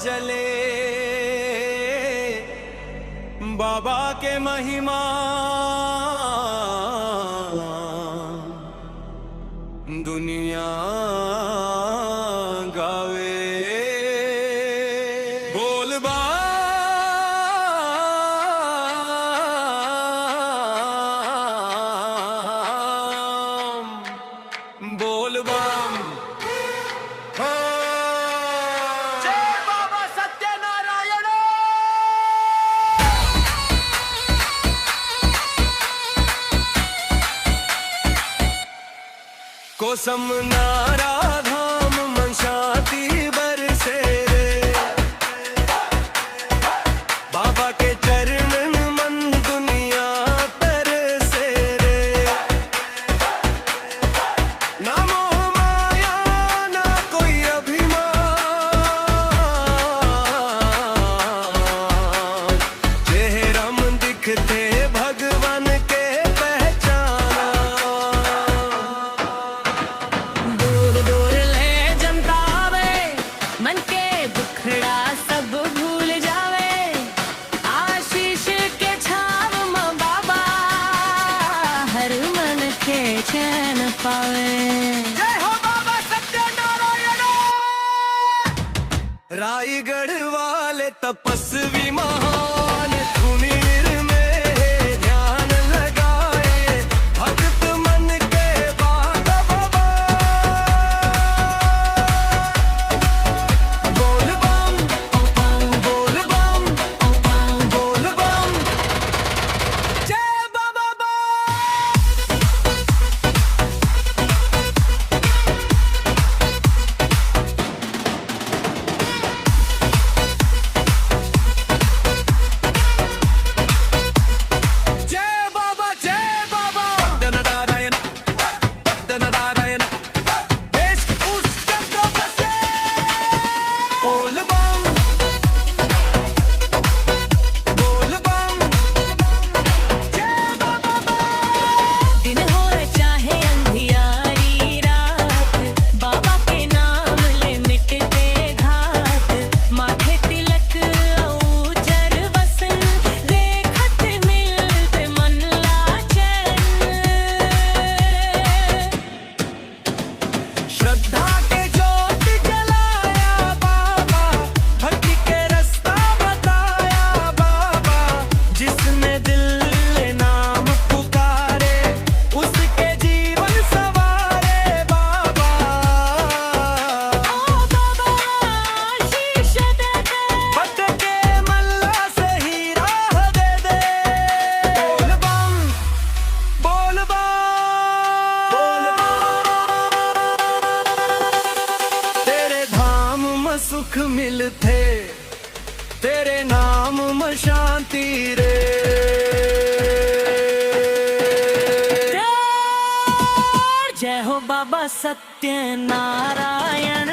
जले बाबा के महिमा दुनिया गावे। बोल बम बोल बम हो। जय बाबा सत्यनारायण। कोसम नारा धाम मन शांति बरसे रे बाबा के चरणन मन दुनिया तरसे रे। ना मोह माया ना कोई अभिमान चेहरा मन दिखते भगवान के पहचाना। दूर दूर ले जमतावे मन के बुखड़ा सब भूल जावे। आशीष के छाव में बाबा हर मन के चैन पावे। जय हो बाबा सत्यनारायण। रायगढ़ वाले तपस्वी महान कुमीर में ध्यान लगाए भक्त मन के बात बाबा। बोल बम बोल बम बोल बम। जय बाबा बम। जय बाबा सत्यनारायण सत्यनारायण देश उस जगह से। बोल बम जय बाबा बम। दिन हो चाहे अंधियारी रात बाबा के नाम ले मिटते घाट। माथे तिलक औचर वसन देखत मिलते मन लाचन। श्रद्धा के ज्योत जलाया बाबा भक्ति के रास्ता बताया बाबा। जिसने दिल में नाम पुकारे उसके जीवन सवारे बाबा। ओ बाबा आशीष दे दे भटके मल्ला सही राह दे दे। बोल बम बोल तेरे धाम में सुख मिलते तेरे नाम में शांति रे। जय हो बाबा सत्यनारायण।